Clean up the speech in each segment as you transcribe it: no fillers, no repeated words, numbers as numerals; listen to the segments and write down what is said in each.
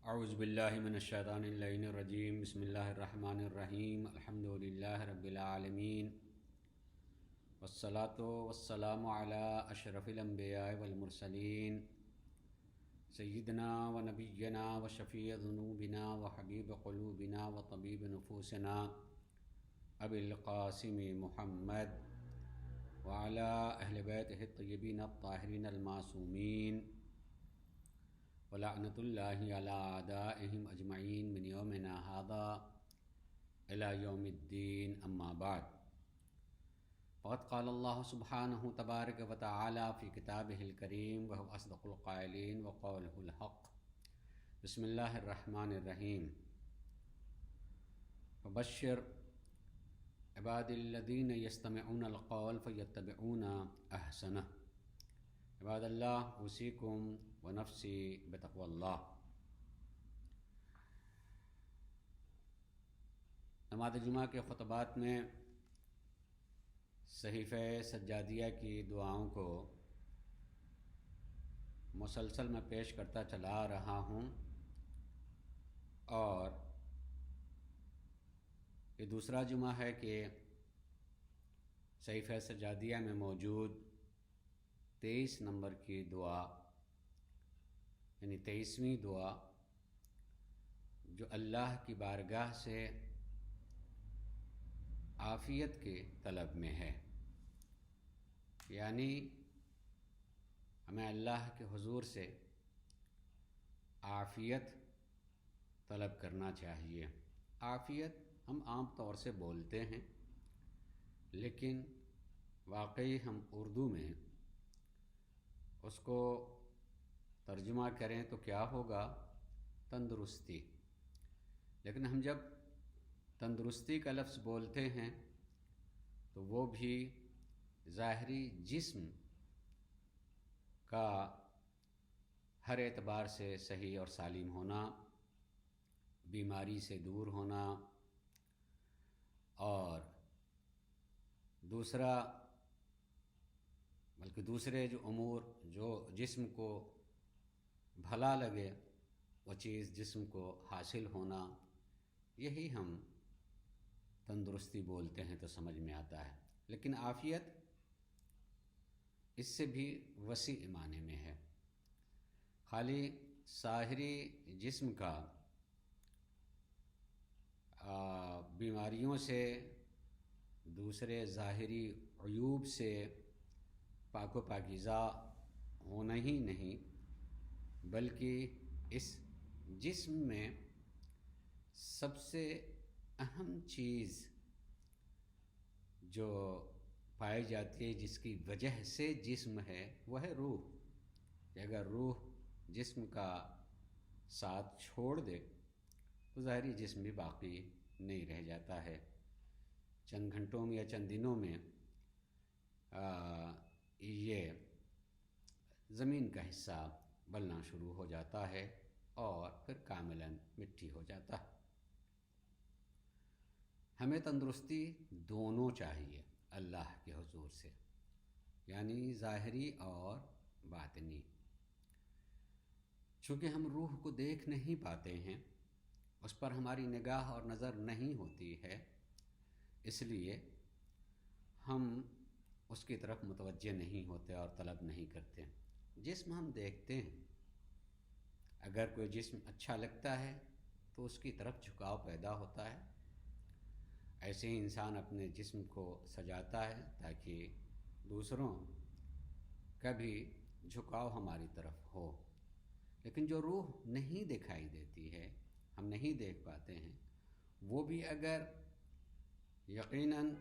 اعوذ باللہ من الشیطان اللعین الرجیم بسم اللہ الرحمن الرحیم الحمد للہ رب العالمین والصلاة والسلام علی اشرف الانبیاء والمرسلین سیدنا و نبینا و شفیع ذنوبنا و حبیب قلوبنا و طبیب نفوسنا ابی القاسم محمد وعلی اہل بیتہ الطیبین الطاہرین المعصومین ولعنۃ اللہ علی اعدائہم اجمعین من یومنا ھذا الی یوم الدین اما بعد فقد قال اللہ سبحانہ تبارک و تعالی فی کتابہ الکریم وہو اصدق القائلین وقولہ الحق بسم اللہ الرحمن الرحیم فبشر عباد الذین یستمعون القول فیتبعون احسنہ عباد اللہ اوصیکم و نفسی بتقوی اللہ۔ نماز جمعہ کے خطبات میں صحیفہ سجادیہ کی دعاؤں کو مسلسل میں پیش کرتا چلا آ رہا ہوں، اور یہ دوسرا جمعہ ہے کہ صحیفہ سجادیہ میں موجود 23 نمبر کی دعا، یعنی 23ویں دعا جو اللہ کی بارگاہ سے عافیت کے طلب میں ہے، یعنی ہمیں اللہ کے حضور سے عافیت طلب کرنا چاہیے۔ عافیت ہم عام طور سے بولتے ہیں، لیکن واقعی ہم اردو میں اس کو ترجمہ کریں تو کیا ہوگا؟ تندرستی۔ لیکن ہم جب تندرستی کا لفظ بولتے ہیں تو وہ بھی ظاہری جسم کا ہر اعتبار سے صحیح اور سالم ہونا، بیماری سے دور ہونا، اور دوسرے جو امور جو جسم کو بھلا لگے وہ چیز جسم کو حاصل ہونا، یہی ہم تندرستی بولتے ہیں تو سمجھ میں آتا ہے۔ لیکن عافیت اس سے بھی وسیع معنی میں ہے۔ خالی ظاہری جسم کا بیماریوں سے، دوسرے ظاہری عیوب سے پاک و پاکیزہ ہونا ہی نہیں، بلکہ اس جسم میں سب سے اہم چیز جو پائی جاتی ہے، جس کی وجہ سے جسم ہے، وہ ہے روح۔ کہ اگر روح جسم کا ساتھ چھوڑ دے تو ظاہری جسم بھی باقی نہیں رہ جاتا ہے۔ چند گھنٹوں میں یا چند دنوں میں یہ زمین کا حصہ بلنا شروع ہو جاتا ہے اور پھر کاملاً مٹی ہو جاتا ہے۔ ہمیں تندرستی دونوں چاہیے اللہ کے حضور سے، یعنی ظاہری اور باطنی۔ چونکہ ہم روح کو دیکھ نہیں پاتے ہیں، اس پر ہماری نگاہ اور نظر نہیں ہوتی ہے، اس لیے ہم اس کی طرف متوجہ نہیں ہوتے اور طلب نہیں کرتے۔ جسم ہم دیکھتے ہیں، اگر کوئی جسم اچھا لگتا ہے تو اس کی طرف جھکاؤ پیدا ہوتا ہے۔ ایسے ہی انسان اپنے جسم کو سجاتا ہے تاکہ دوسروں کا بھی جھکاؤ ہماری طرف ہو۔ لیکن جو روح نہیں دکھائی دیتی ہے، ہم نہیں دیکھ پاتے ہیں، وہ بھی اگر یقیناً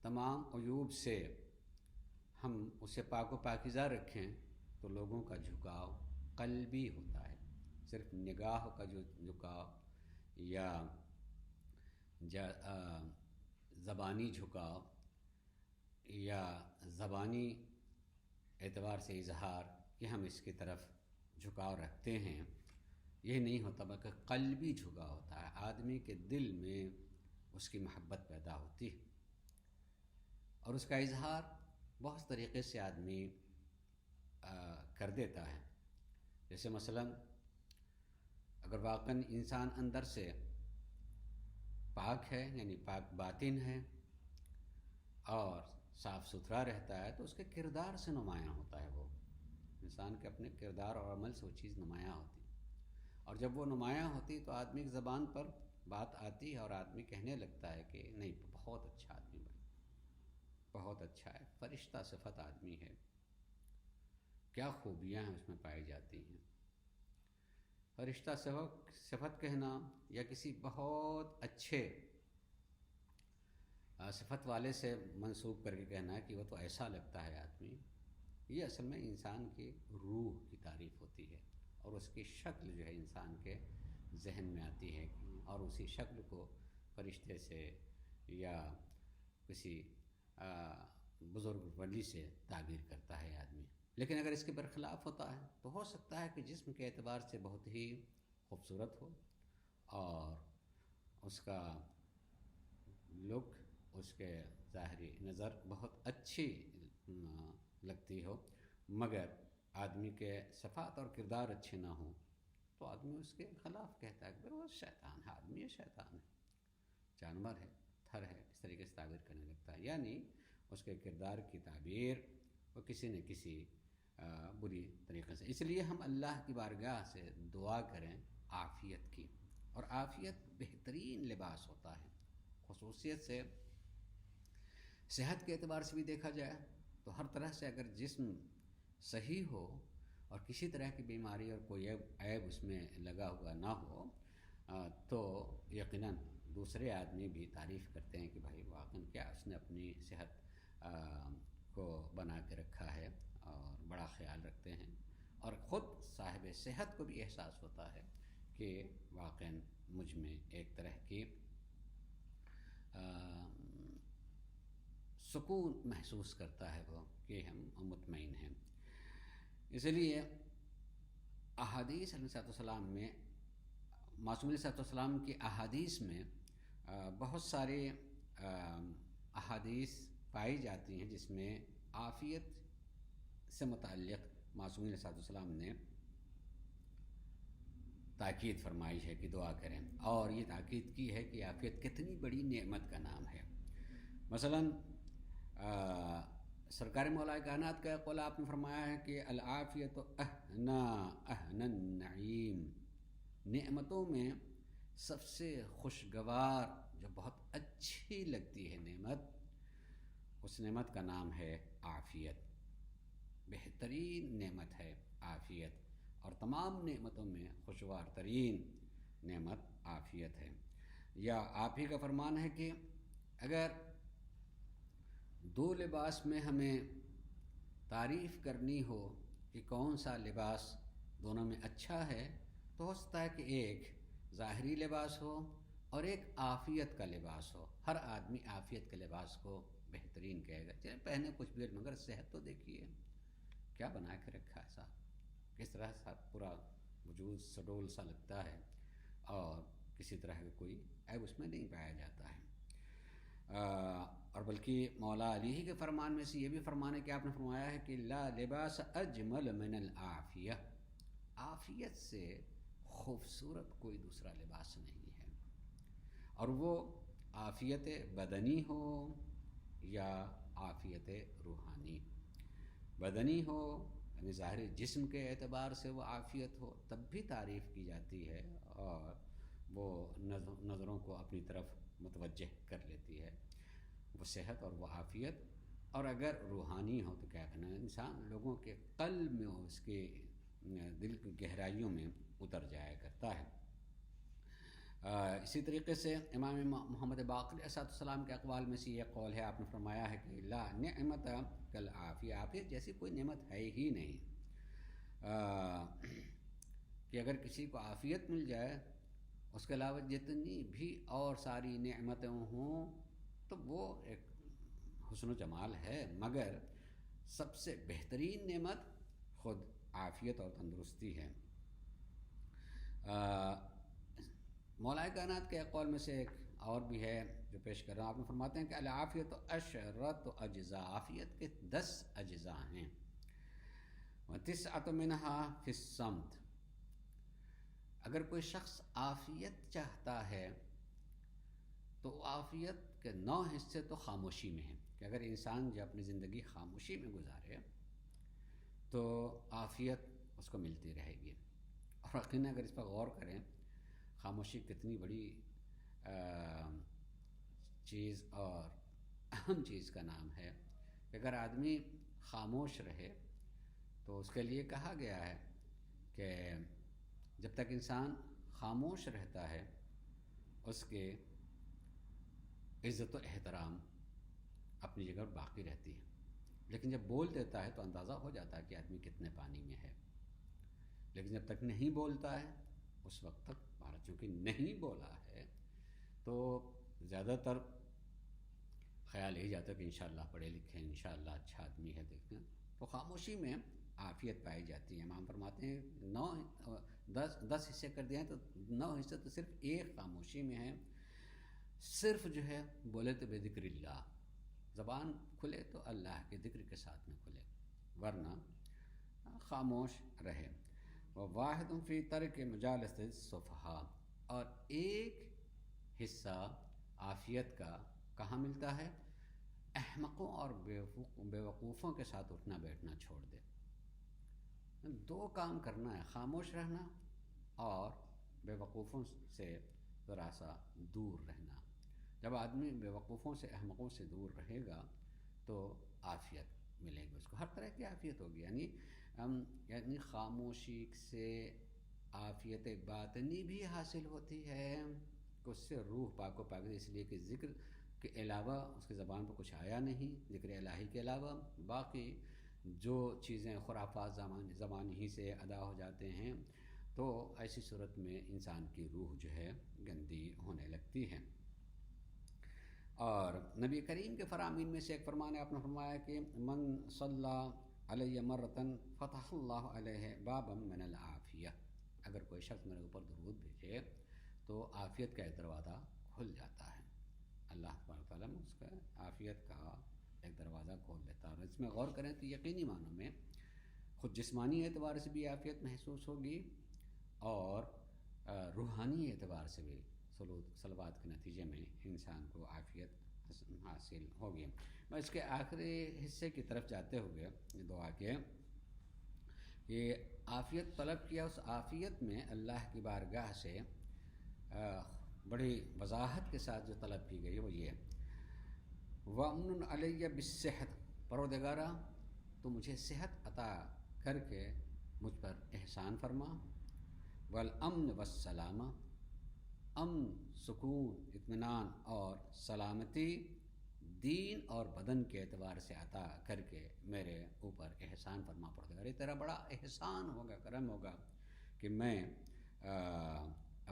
تمام عیوب سے ہم اسے پاک و پاکیزہ رکھیں تو لوگوں کا جھکاؤ قلبی ہوتا ہے۔ صرف نگاہ کا جو جھکاؤ یا زبانی جھکاؤ یا زبانی اعتبار سے اظہار کہ ہم اس کی طرف جھکاؤ رکھتے ہیں، یہ نہیں ہوتا، بلکہ قلبی جھکاؤ ہوتا ہے۔ آدمی کے دل میں اس کی محبت پیدا ہوتی ہے، اور اس کا اظہار بہت طریقے سے آدمی کر دیتا ہے۔ جیسے مثلاً اگر واقعاً انسان اندر سے پاک ہے، یعنی پاک باطن ہے اور صاف ستھرا رہتا ہے، تو اس کے کردار سے نمایاں ہوتا ہے، وہ انسان کے اپنے کردار اور عمل سے وہ چیز نمایاں ہوتی، اور جب وہ نمایاں ہوتی تو آدمی کی زبان پر بات آتی ہے اور آدمی کہنے لگتا ہے کہ نہیں، بہت اچھا آدمی بھائی، بہت اچھا ہے، فرشتہ صفت آدمی ہے، کیا خوبیاں ہیں اس میں پائی جاتی ہیں۔ فرشتہ صفت کہنا یا کسی بہت اچھے صفت والے سے منسوب کر کے کہنا ہے کہ وہ تو ایسا لگتا ہے آدمی، یہ اصل میں انسان کی روح کی تعریف ہوتی ہے، اور اس کی شکل جو ہے انسان کے ذہن میں آتی ہے، اور اسی شکل کو فرشتے سے یا کسی بزرگ ولی سے تعبیر کرتا ہے آدمی۔ لیکن اگر اس کے برخلاف ہوتا ہے تو ہو سکتا ہے کہ جسم کے اعتبار سے بہت ہی خوبصورت ہو، اور اس کا لک، اس کے ظاہری نظر بہت اچھی لگتی ہو، مگر آدمی کے صفات اور کردار اچھے نہ ہوں تو آدمی اس کے خلاف کہتا ہے کہ وہ شیطان ہے، آدمی ہے، شیطان ہے، جانور ہے، تھر ہے، اس طریقے سے تعبیر کرنے لگتا ہے، یعنی اس کے کردار کی تعبیر وہ کسی نہ کسی بری طریقے سے۔ اس لیے ہم اللہ کی بارگاہ سے دعا کریں عافیت کی، اور عافیت بہترین لباس ہوتا ہے، خصوصیت سے صحت کے اعتبار سے بھی دیکھا جائے تو ہر طرح سے اگر جسم صحیح ہو اور کسی طرح کی بیماری اور کوئی عیب اس میں لگا ہوا نہ ہو تو یقیناً دوسرے آدمی بھی تعریف کرتے ہیں کہ بھائی واقعاً کیا اس نے اپنی صحت کو بنا کے رکھا ہے، اور بڑا خیال رکھتے ہیں، اور خود صاحب صحت کو بھی احساس ہوتا ہے کہ واقعاً مجھ میں ایک طرح کی سکون محسوس کرتا ہے وہ کہ ہم مطمئن ہیں۔ اس لیے احادیث علیہ السلام میں، معصوم علیہ السلام کی احادیث میں بہت سارے احادیث پائی جاتی ہیں جس میں عافیت سے متعلق معصوم علیہ السلام نے تاکید فرمائی ہے کہ دعا کریں، اور یہ تاکید کی ہے کہ عافیت کتنی بڑی نعمت کا نام ہے۔ مثلاً سرکار مولا کائنات کا قول آپ نے فرمایا ہے کہ العافیت اہنا النعیم، نعمتوں میں سب سے خوشگوار جو بہت اچھی لگتی ہے نعمت، اس نعمت کا نام ہے عافیت، بہترین نعمت ہے عافیت، اور تمام نعمتوں میں خوشگوار ترین نعمت عافیت ہے۔ یا آپ ہی کا فرمان ہے کہ اگر دو لباس میں ہمیں تعریف کرنی ہو کہ کون سا لباس دونوں میں اچھا ہے تو ہو سکتا ہے کہ ایک ظاہری لباس ہو اور ایک عافیت کا لباس ہو۔ ہر آدمی عافیت کے لباس کو بہترین کہے گا، چلے پہنے کچھ بھی، مگر صحت تو دیکھیے کیا بنا کے رکھا ہے صاحب، کس طرح سا پورا وجود سڈول سا لگتا ہے، اور کسی طرح کا کوئی عیب اس میں نہیں پایا جاتا ہے۔ اور بلکہ مولا علی ہی کے فرمان میں سے یہ بھی فرمان ہے کہ آپ نے فرمایا ہے کہ لا لباس اجمل من العافیہ، عافیت سے خوبصورت کوئی دوسرا لباس نہیں ہے، اور وہ عافیت بدنی ہو یا عافیت روحانی۔ بدنی ہو یعنی ظاہری جسم کے اعتبار سے وہ عافیت ہو تب بھی تعریف کی جاتی ہے، اور وہ نظروں کو اپنی طرف متوجہ کر لیتی ہے وہ صحت اور وہ عافیت۔ اور اگر روحانی ہو تو کیا کہنا، انسان لوگوں کے قلب میں، اس کے دل کی گہرائیوں میں اتر جایا کرتا ہے۔ اسی طریقے سے امام محمد باقر علیہ السلام کے اقوال میں سے یہ قول ہے، آپ نے فرمایا ہے کہ لا نعمت کالعافیہ، عافیت جیسی کوئی نعمت ہے ہی نہیں، کہ اگر کسی کو عافیت مل جائے اس کے علاوہ جتنی بھی اور ساری نعمتیں ہوں تو وہ ایک حسن و جمال ہے، مگر سب سے بہترین نعمت خود عافیت اور تندرستی ہے۔ مولا کائنات کے قول میں سے ایک اور بھی ہے جو پیش کر رہا ہوں، آپ نے فرماتے ہیں کہ العافیت اشرت اجزاء، عافیت کے 10 اجزاء ہیں، وتسعۃ منہا فی الصمت، اگر کوئی شخص عافیت چاہتا ہے تو عافیت کے 9 حصے تو خاموشی میں ہیں، کہ اگر انسان جو اپنی زندگی خاموشی میں گزارے تو عافیت اس کو ملتی رہے گی۔ اور یقیناً اگر اس پر غور کریں، خاموشی کتنی بڑی چیز اور اہم چیز کا نام ہے کہ اگر آدمی خاموش رہے تو اس کے لیے کہا گیا ہے کہ جب تک انسان خاموش رہتا ہے اس کے عزت و احترام اپنی جگہ باقی رہتی ہے، لیکن جب بول دیتا ہے تو اندازہ ہو جاتا ہے کہ آدمی کتنے پانی میں ہے۔ لیکن جب تک نہیں بولتا ہے اس وقت تک بھارت چونکہ نہیں بولا ہے تو زیادہ تر خیال یہی جاتا ہے کہ انشاءاللہ پڑھے لکھے ہیں، انشاءاللہ اچھا آدمی ہے، دیکھتے ہیں تو خاموشی میں عافیت پائی جاتی ہے۔ امام فرماتے ہیں 10 حصے کر دیا ہیں تو 9 حصے تو صرف ایک خاموشی میں ہے، صرف جو ہے بولے تو بے ذکر اللہ، زبان کھلے تو اللہ کے ذکر کے ساتھ میں کھلے، ورنہ خاموش رہے۔ واحد فی ترک مجالس السفہاء، اور ایک حصہ عافیت کا کہاں ملتا ہے؟ احمقوں اور بیوقوفوں کے ساتھ اٹھنا بیٹھنا چھوڑ دے۔ 2 کام کرنا ہے، خاموش رہنا اور بیوقوفوں سے ذرا سا دور رہنا۔ جب آدمی بیوقوفوں سے احمقوں سے دور رہے گا تو عافیت ملے گی، اس کو ہر طرح کی عافیت ہوگی۔ یعنی خاموشی سے عافیت باطنی بھی حاصل ہوتی ہے کہ اس سے روح پاک و پاک، اس لیے کہ ذکر کے علاوہ اس کی زبان پر کچھ آیا نہیں، ذکر الہی کے علاوہ باقی جو چیزیں خرافات زمانے ہی سے ادا ہو جاتے ہیں، تو ایسی صورت میں انسان کی روح جو ہے گندی ہونے لگتی ہے۔ اور نبی کریم کے فرامین میں سے ایک فرمان ہے، آپ نے فرمایا کہ من صلی علیہ مرتن فتح اللہ علیہ بابا من العافیہ، اگر کوئی شخص میرے اوپر درود بھیجے تو عافیت کا ایک دروازہ کھل جاتا ہے، اللہ تبارک تعالیٰ اس کا عافیت کا ایک دروازہ کھول دیتا ہے۔ اور اس میں غور کریں تو یقینی معنوں میں خود جسمانی اعتبار سے بھی عافیت محسوس ہوگی اور روحانی اعتبار سے بھی صلوات کے نتیجے میں انسان کو عافیت حاصل ہوگی۔ میں اس کے آخری حصے کی طرف جاتے ہوئے دعا کے کہ عافیت طلب کیا، اس عافیت میں اللہ کی بارگاہ سے بڑی وضاحت کے ساتھ جو طلب کی گئی وہ یہ وَأَمْنٌ عَلَيَّ بِالصِّحَةِ، پروردگارا تو مجھے صحت عطا کر کے مجھ پر احسان فرما، وَالْأَمْنِ وَالسَّلَامَةِ، امن، سکون، اطمینان اور سلامتی دین اور بدن کے اعتبار سے عطا کر کے میرے اوپر احسان فرما۔ پروردگار یہ تیرا بڑا احسان ہوگا، کرم ہوگا کہ میں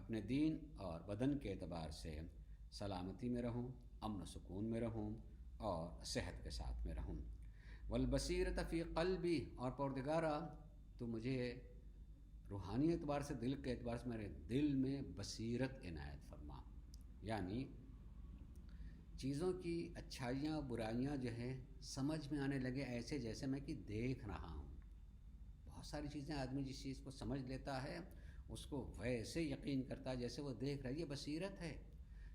اپنے دین اور بدن کے اعتبار سے سلامتی میں رہوں، امن و سکون میں رہوں اور صحت کے ساتھ میں رہوں۔ والبصیرۃ فی قلبی، اور پروردگارا تو مجھے روحانی اعتبار سے، دل کے اعتبار سے میرے دل میں بصیرت عنایت فرما، یعنی چیزوں کی اچھائیاں برائیاں جو ہے سمجھ میں آنے لگے، ایسے جیسے میں کہ دیکھ رہا ہوں۔ بہت ساری چیزیں آدمی جس چیز کو سمجھ لیتا ہے اس کو ویسے یقین کرتا ہے جیسے وہ دیکھ رہا ہے، یہ بصیرت ہے،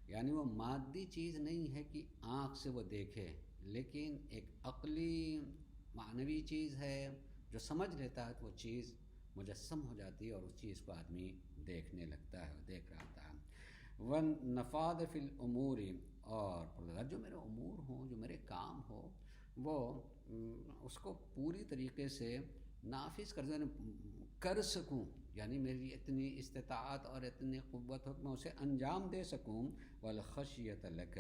یعنی وہ مادی چیز نہیں ہے کہ آنکھ سے وہ دیکھے، لیکن ایک عقلی معنوی چیز ہے، جو سمجھ لیتا ہے تو وہ چیز مجسم ہو جاتی ہے اور اس چیز کو آدمی دیکھنے لگتا ہے، دیکھ رہا ہوتا ہے۔ وَالنَّفَاذِ فِي الْأُمُورِ، اور پروردگار جو میرے امور ہوں، جو میرے کام ہو، وہ اس کو پوری طریقے سے نافذ کر سکوں، یعنی میری اتنی استطاعت اور اتنی قوت ہو کہ میں اسے انجام دے سکوں۔ وَالْخَشْيَةَ لَكَ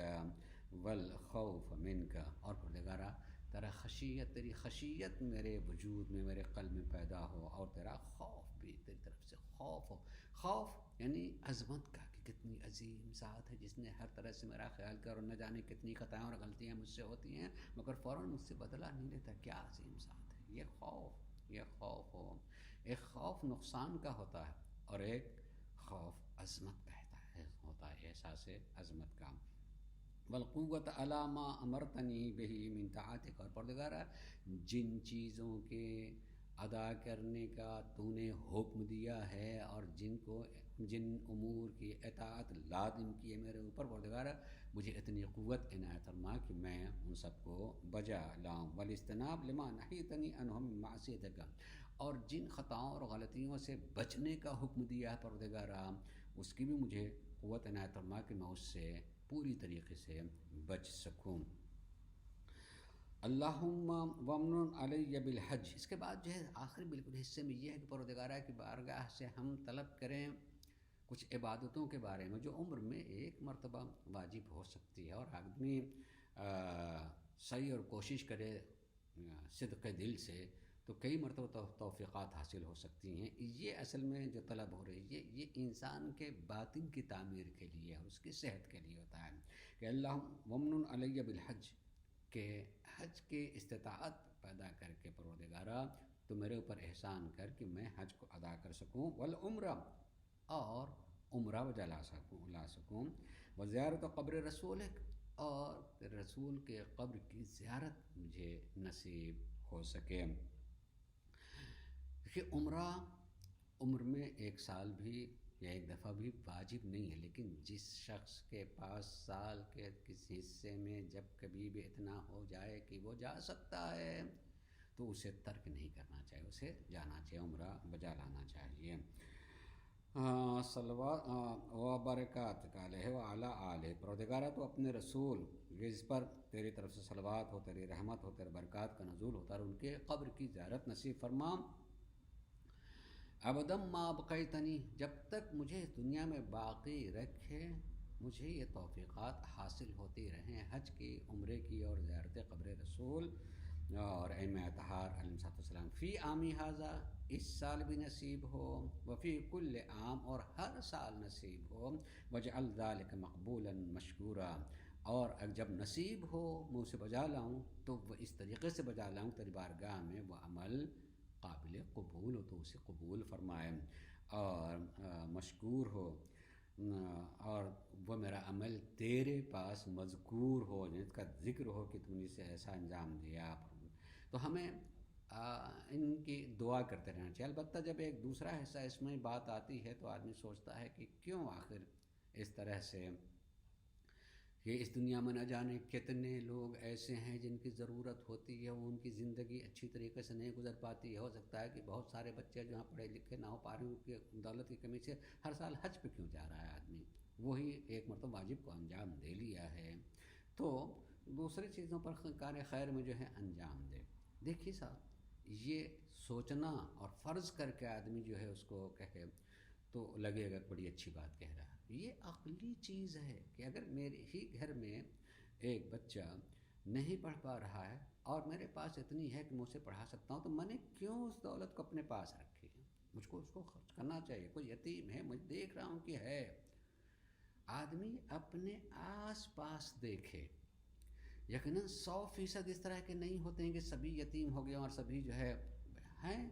وَالْخَوْفَ مِنْكَ، اور پروردگارا تیرا خشیت، تیری خشیت میرے وجود میں، میرے قلب میں پیدا ہو، اور تیرا خوف بھی، تیری طرف سے خوف ہو۔ خوف یعنی عظمت کا، کہ کتنی عظیم ذات ہے جس نے ہر طرح سے میرا خیال کیا، اور نہ جانے کتنی خطائیں اور غلطیاں مجھ سے ہوتی ہیں مگر فوراً مجھ سے بدلہ نہیں لیتا، کیا عظیم ذات ہے۔ یہ خوف ہو، ایک خوف نقصان کا ہوتا ہے اور ایک خوف عظمت کا ہوتا ہے، احساس عظمت کا۔ والقوت علی ما امرتنی بہ من طاعتک، اور پروردگارا جن چیزوں کے ادا کرنے کا تو نے حکم دیا ہے اور جن کو جن امور کی اطاعت لازم کی ہے میرے اوپر، پروردگار مجھے اتنی قوت عنایت فرما کہ میں ان سب کو بجا لاؤں، والاجتناب لما نہیتنی عنہ من معصیتک، اور جن خطاؤں اور غلطیوں سے بچنے کا حکم دیا ہے پروردگارا، اس کی بھی مجھے قوت عنایت فرما کہ میں اس سے پوری طریقے سے بچ سکوں۔ اللہم ومن علی بالحج، اس کے بعد جو ہے آخری بالکل حصے میں یہ ہے کہ پروردگارہ کی بارگاہ سے ہم طلب کریں کچھ عبادتوں کے بارے میں جو عمر میں ایک مرتبہ واجب ہو سکتی ہے، اور آدمی صحیح اور کوشش کرے صدق دل سے تو کئی مرتبہ توفیقات حاصل ہو سکتی ہیں۔ یہ اصل میں جو طلب ہو رہی ہے یہ انسان کے باطن کی تعمیر کے لیے اور اس کی صحت کے لیے ہوتا ہے کہ اللہم ومن علی بالحج، کہ حج کی استطاعت پیدا کر کے پروردگارہ تو میرے اوپر احسان کر کہ میں حج کو ادا کر سکوں، والعمرہ، اور عمرہ بجا لا سکوں، وزیارت قبر رسولک، اور تیرے رسول کے قبر کی زیارت مجھے نصیب ہو سکے۔ کہ عمر میں ایک سال بھی یا ایک دفعہ بھی واجب نہیں ہے، لیکن جس شخص کے پاس سال کے کسی حصے میں جب کبھی بھی اتنا ہو جائے کہ وہ جا سکتا ہے تو اسے ترک نہیں کرنا چاہیے، اسے جانا چاہیے، عمرہ بجا لانا چاہیے۔ صلوات و برکاتک علیہ وعلی آلہ، پروردگارہ تو اپنے رسول جس پر تیری طرف سے صلوات ہو، تیری رحمت ہو، تیرے برکات کا نزول ہوتا ہے، اور ان کے قبر کی زیارت نصیب فرما۔ ابدم ما بقیتنی، جب تک مجھے اس دنیا میں باقی رکھے مجھے یہ توفیقات حاصل ہوتی رہیں، حج کی، عمرے کی، اور زیارت قبر رسول اور ائمہ اطہار علیہ السلام، فی عامی ھذا، اس سال بھی نصیب ہو، وفی کل عام، اور ہر سال نصیب ہو، واجعل ذلک مقبولا مشکورا، اور جب نصیب ہو میں اسے بجا لاؤں تو وہ اس طریقے سے بجا لاؤں تیری بارگاہ میں وہ عمل قابل قبول ہو تو اسے قبول فرمائے، اور مشکور ہو، اور وہ میرا عمل تیرے پاس مذکور ہو، جس کا ذکر ہو کہ تم نے اسے ایسا انجام دیا۔ تو ہمیں ان کی دعا کرتے رہنا چاہیے۔ البتہ جب ایک دوسرا حصہ اس میں بات آتی ہے تو آدمی سوچتا ہے کہ کیوں آخر اس طرح سے، کہ اس دنیا میں نہ جانے کتنے لوگ ایسے ہیں جن کی ضرورت ہوتی ہے، وہ ان کی زندگی اچھی طریقے سے نہیں گزر پاتی ہے، ہو سکتا ہے کہ بہت سارے بچے جہاں پڑھے لکھے نہ ہو پا رہے ہیں، ان کی دولت کی کمی سے ہر سال حج پہ کیوں جا رہا ہے آدمی، وہی ایک مرتبہ واجب کو انجام دے لیا ہے تو دوسری چیزوں پر کار خیر میں جو ہے انجام دے۔ دیکھیے صاحب، یہ سوچنا اور فرض کر کے آدمی جو ہے اس کو کہے تو لگے گا بڑی اچھی بات کہہ رہا ہے۔ یہ عقلی چیز ہے کہ اگر میرے ہی گھر میں ایک بچہ نہیں پڑھ پا رہا ہے اور میرے پاس اتنی ہے کہ میں اسے پڑھا سکتا ہوں، تو میں نے کیوں اس دولت کو اپنے پاس رکھی ہے؟ مجھ کو اس کو خرچ کرنا چاہیے۔ کوئی یتیم ہے، میں دیکھ رہا ہوں کہ ہے، آدمی اپنے آس پاس دیکھے۔ یقیناً 100% اس طرح کے نہیں ہوتے ہیں کہ سبھی یتیم ہو گئے اور سبھی جو ہے ہیں،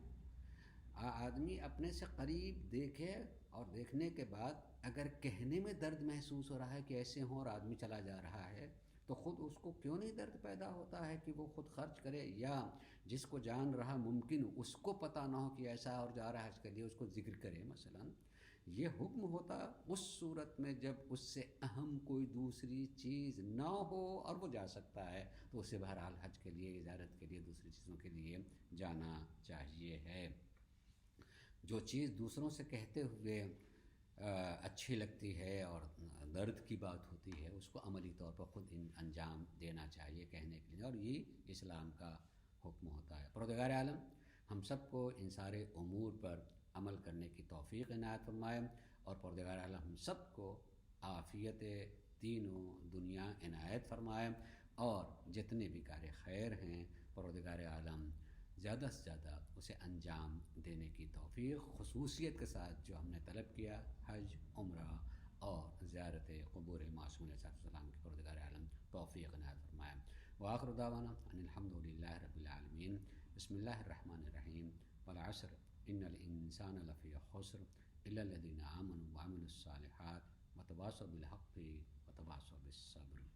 آدمی اپنے سے قریب دیکھے، اور دیکھنے کے بعد اگر کہنے میں درد محسوس ہو رہا ہے کہ ایسے ہوں اور آدمی چلا جا رہا ہے تو خود اس کو کیوں نہیں درد پیدا ہوتا ہے کہ وہ خود خرچ کرے، یا جس کو جان رہا ممکن اس کو پتہ نہ ہو کہ ایسا اور جا رہا ہے، اس کے لیے اس کو ذکر کرے۔ مثلا یہ حکم ہوتا اس صورت میں جب اس سے اہم کوئی دوسری چیز نہ ہو اور وہ جا سکتا ہے تو اسے بہرحال حج کے لیے، زیارت کے لیے، دوسری چیزوں کے لیے جانا چاہیے ہے۔ جو چیز دوسروں سے کہتے ہوئے اچھی لگتی ہے اور درد کی بات ہوتی ہے اس کو عملی طور پر خود انجام دینا چاہیے کہنے کے لیے، اور یہ اسلام کا حکم ہوتا ہے۔ پروردگار عالم ہم سب کو ان سارے امور پر عمل کرنے کی توفیق عنایت فرمائے، اور پروردگار عالم ہم سب کو عافیت دین و دنیا عنایت فرمائے، اور جتنے بھی کار خیر ہیں پروردگار عالم زیادہ سے زیادہ اسے انجام دینے کی توفیق، خصوصیت کے ساتھ جو ہم نے طلب کیا، حج، عمرہ اور زیارت قبور معصوم علیہ السلام کی پروردگار عالم توفیق عنایت فرمائے۔ وآخر دعوانا ان الحمد للہ رب العالمین۔ بسم اللہ الرحمن الرحیم۔ والعصر ان الانسان لفی خسر الا الذین آمنوا وعملوا الصالحات وتواصوا بالحق وتواصوا بالصبر۔